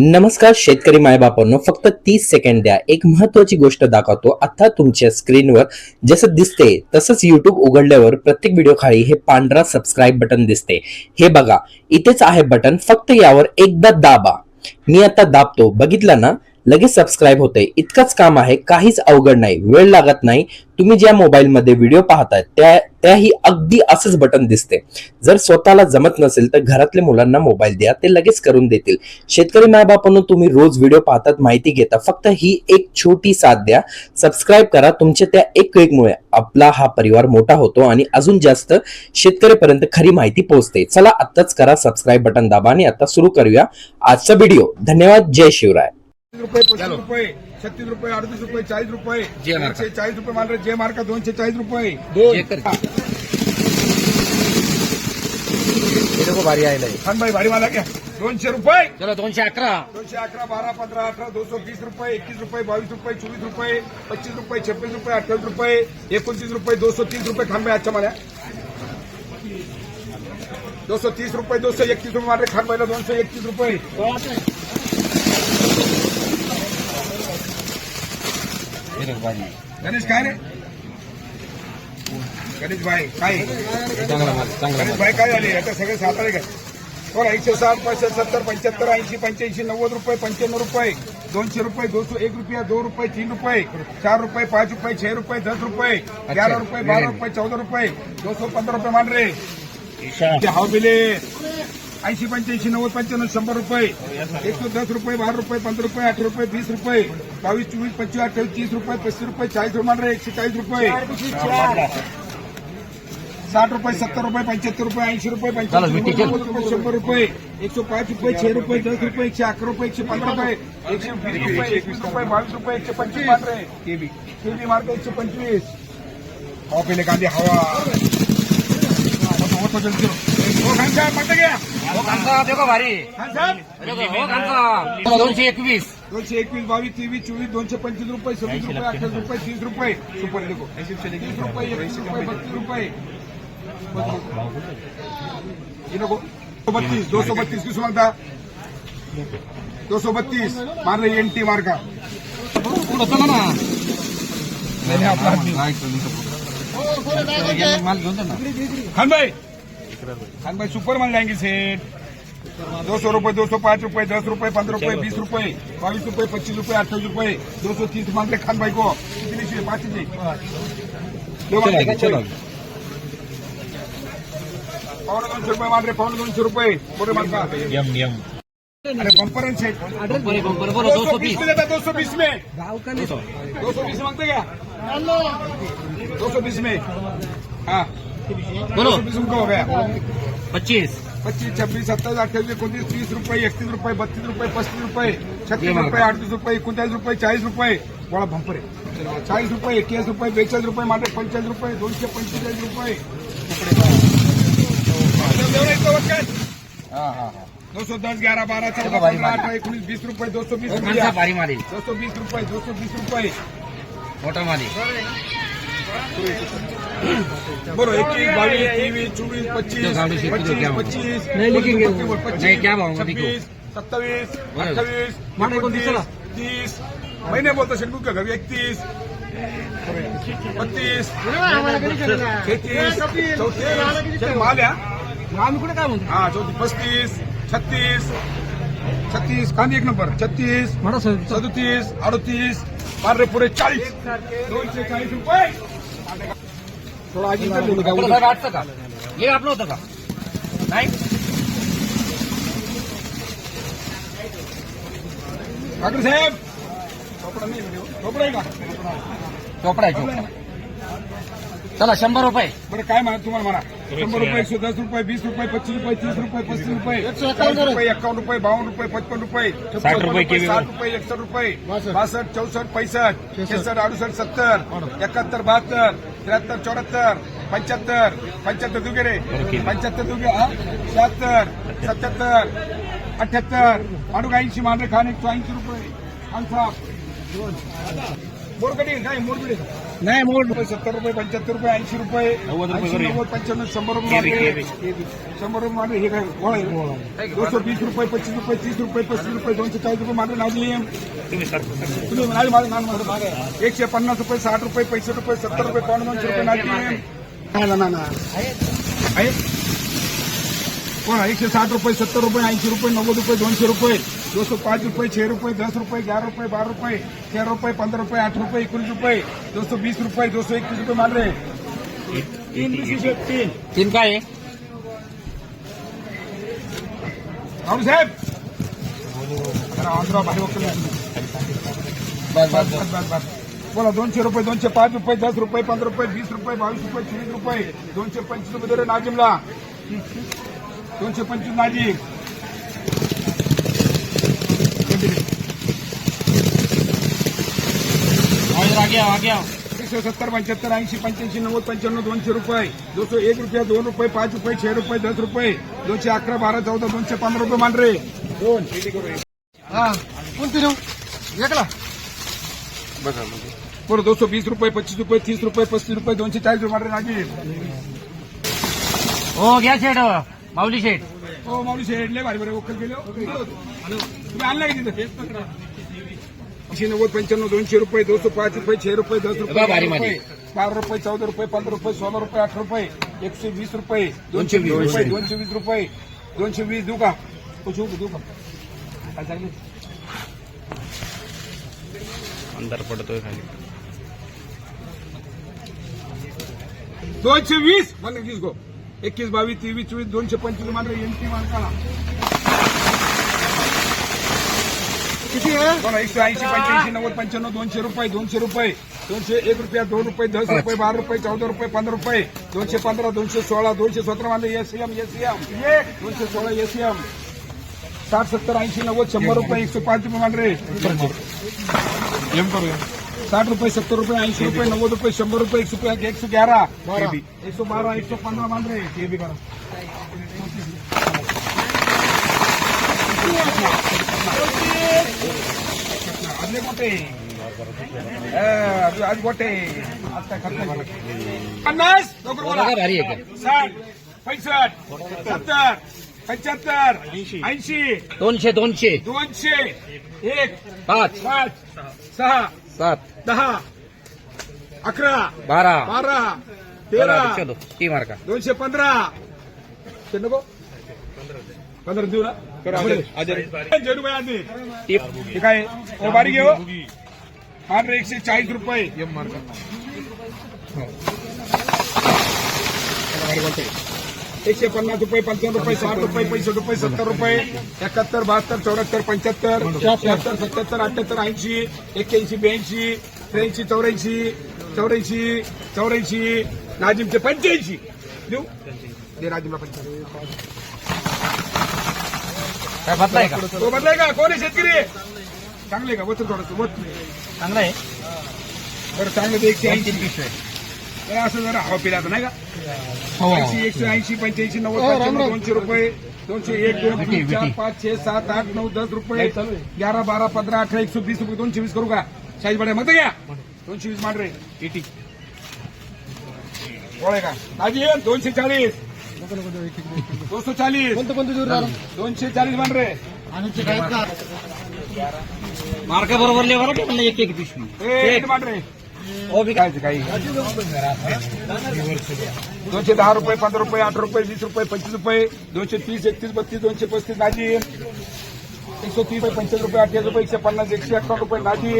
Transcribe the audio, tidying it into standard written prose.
नमस्कार शेतकरी मायबापांनो, फक्त 30 सेकंड द्या. एक महत्वाची गोष्ट दाखवतो. आता तुमच्या स्क्रीनवर जसं दिसते तसंच YouTube उघडल्यावर प्रत्येक व्हिडिओ खाली हे पांढरा सबस्क्राईब बटन दिसते. हे बघा, इथेच आहे बटन. फक्त यावर एकदा दाबा. मी आता दाबतो, बघितलं ना, लगेच सबस्क्राईब होते. इतकंच काम आहे, काहीच अवघड नाही, वेळ लागत नाही. तुम्ही ज्या मोबाईल मध्ये व्हिडिओ पाहताय त्याही अगदी असंच बटन दिसते. जर स्वतःला जमत नसेल तर घरातल्या मुलांना मोबाईल द्या, ते लगेच करून देतील. शेतकरी मायबापांनो, तुम्ही रोज व्हिडिओ पाहतात, माहिती घेता, फक्त ही एक छोटी साथ द्या. सबस्क्राईब करा. तुमच्या त्या एक क्लिकमुळे आपला हा परिवार मोठा होतो आणि अजून जास्त शेतकऱ्यापर्यंत खरी माहिती पोहोचते. चला आत्ताच करा सबस्क्राईब बटन दाबा आणि आता सुरू करूया आजचा व्हिडिओ. धन्यवाद. जय शिवराय. रुपये 35 रुपये 36 रुपये 38 रुपये 40 रुपये 140 रुपये मान रहे. जय मार्का 240 रुपये देखो भारी आएगा खान भाई भारी वाला क्या 200 रुपये. चलो 211 211 12 15 18 220 रुपये 21 रुपये 22 रुपये 24 रुपये 25 रुपये 26 रुपये 28 रुपये 29 रुपये 230 रुपये खान भाई. अच्छा माना 230 रुपये 231 रुपये मान रहे खान भाईला 231 रुपये. गणेश काय रे गणेश भाई काय गणेश भाई काय झाले आता सगळे सातारे काय बघा 160 65 70 75 80 85 90 रुपये 95 रुपये 200 रुपये 201 रुपया 2 रुपये 3 रुपये 4 रुपये 5 रुपये 6 रुपये 10 रुपये 11 रुपये 12 रुपये 14 रुपये 215 रुपये मान रहे हाव बिले 80 85 90 95 100 रुपये 110 रुपये 12 रुपये 15 रुपये 18 रुपये 20 रुपये 22 24 25 28 30 रुपये 35 रुपये 40 रुपये मान रहे 140 रुपये 60 रुपये 70 रुपये 75 रुपये 80 रुपये 85 रुपये 100 रुपये 105 रुपये 6 रुपये 10 रुपये 111 रुपये 115 रुपये 120 रुपये 21 रुपये 22 रुपये 125 मान रहे केबी मार्क 125 हवा पहले गांधी हवा देखो भारी खान साहब 221 221 22 23 24 225 रुपये 26 रुपये 28 रुपये 30 रुपये सुपर देखो 30 रुपये 31 रुपये 32 रुपये ये देखो 232 232 किस मांगता 232 मान रही एनटी मार का मैंने अपना खान भाई सुपर मान जाएंगे सेठ 200 रुपये 205 रुपये 10 रुपये 15 रुपये 20 रुपये 22 रुपये 25 रुपये 28 रुपये 230 मान रहे खान भाई को कितनी चाहिए 5 चाहिए चलो 200 रुपये मान रहे 200 रुपये बोले मान का अरे बम्पर है सेठ बम्पर बोलो 220 देता 220 में 220 मांगते क्या 220 में हाँ बोलो 220 उनका हो गया 25 25 26 27 28 29 30 रुपये 31 रुपये 32 रुपये 35 रुपये 36 रुपये 38 रुपये 39 रुपये 40 रुपये बड़ा बंपर है 40 रुपये 21 रुपये 42 रुपये माटे 45 रुपये 245 रुपये 210 11 12 14 15 18 19 20 रुपये 220 भारी मारी 220 रुपये 220 रुपये मोटा मारी बोलो 21 22 23 24 25 25 नहीं लिखेंगे नहीं क्या भाव 26 27 28 29 30 महीने बोलता शेटबुक का घर 31 32 33 34 माल या आम्ही कुठे काय म्हणतो हाँ 34 35 36 36 खाली एक नंबर 36 37 38 मार रहे पूरे 40 240 रुपये थोड़ा आगे कर लो वाटतं का हे आपलं होतं का नाही ठाकरे साहेब चोपडा नाही व्हिडिओ चोपडा आहे का चोपडा आहे चोपडा चला 100 रुपये बरं काय म्हणा तुम्हाला म्हणा 100 रुपये 110 रुपये 20 रुपये 25 रुपये 30 रुपये 35 रुपये 51 रुपये 52 रुपये 55 रुपये 60 रुपये 61 रुपये 62 64 65 66 68 70 71 72 73 74 75 दुगे रे 75 दुगे 76 77 78 माणूक 80 मांडरे खाणे 180 रुपये खान साहेब मोरकडी काय मोरकडी नाही मोड 70 रुपये 75 रुपये 80 रुपये 90 95 100 रुपये 100 रुपये मारले. हे काय गोळ आहे 220 रुपये 25 रुपये 30 रुपये 35 रुपये 240 रुपये मारले. नाजिम तुम्ही म्हणाले माझे नान मारले 150 रुपये 60 रुपये 65 रुपये 70 रुपये 200 रुपये. नाजिम ना आहे कोण 160 रुपये 70 रुपये 80 रुपये 90 रुपये 200 रुपये 205 रुपये 6 रुपये 10 रुपये 11 रुपये 12 रुपये 13 रुपये 15 रुपये 8 रुपये 19 रुपये 220 रुपये 221 रुपये मार रहे. तीन काय आहे राहुल साहेब आंध्रा भारी वकील बस बोला 200 रुपये 205 रुपये 10 रुपये 15 रुपये 20 रुपये 22 रुपये 24 रुपये 225 रुपये दे रे नाजिमला 225 नाजिम. आगे आओ 170 75 80 85 90 95 200 रुपये 201 रुपया 2 रुपये 5 रुपये 6 रुपये 10 रुपये 211 12 14 215 रुपये मान रे. दोन कोणती देऊ एकला बरं 220 रुपये 25 रुपये 30 रुपये 35 रुपये 240 रुपये मान रे नाजिम. हो घ्या शेठ माऊली शेठ. हो माऊली शेठ लय भारी बरे वक्कल गेले तुम्ही आणला की तिथे 90 95 200 रुपये 205 रुपये 6 रुपये 10 रुपये 12 रुपये 14 रुपये 15 रुपये 16 रुपये 18 रुपये 120 रुपये 220 रुपये 220 रुपये 220 देऊ का देऊ का काय सांगितलं अंदर पडतोय खाली 220 मान 20 गो 21 22 23 24 225 मान रे एमटी मानकाला किती आहे बघा 180 85 90 95 200 रुपये 200 रुपये 201 रुपया 2 रुपये 10 रुपये 12 रुपये 14 रुपये 15 रुपये 215 216 217 मान एसीएम 216 एसीएम 60 70 80 90 100 रुपये 105 रुपये मान रे एम करूया 60 रुपये 70 रुपये 80 रुपये 90 रुपये 100 रुपये 111 112 115 मान रे हे बी करा आजले मोठे आज मोठे आज काय खर्च 50 लवकर बोला भारी आहे 60 65 70 75 80 200 200 200 1 5 5 6 7 10 11 12 12 13 चलो ती मार्का 215 नको 15 देऊ ना जरूर आधी हे काय ओ बारी घेऊ मान रे 140 रुपये 150 रुपये 55 रुपये 60 रुपये 65 रुपये 70 रुपये 71 72 74 75 76 77 78 80 81 82 83 84 84 नाजिमचे 85 देऊ दे नाजिमला 85 काय बदलाय का तो बदलाय का कोण आहे शेतकरी चांगले का वचन थोडं वत चांगला आहे बरं चांगलं ते 180 पिशव्या तर असं जरा हवा पिलाचं नाही का 180 85 90 200 रुपये 201 2 3 4 5 6 7 8 9 10 रुपये 11 12 15 18 120 रुपये 220 करू का साईज बड्या मग घ्या 220 मान रे 80 ओळे का आजी 240 240 240 मान रे मार्का बरोबर लेवर का म्हणलं एक एक पिशवी एक मान रे हो बी काय काही 210 रुपये 15 रुपये 8 रुपये 20 रुपये 25 रुपये 230 31 32 235 नाजी 130 रुपये 75 रुपये 28 रुपये 150 151 रुपये नाजी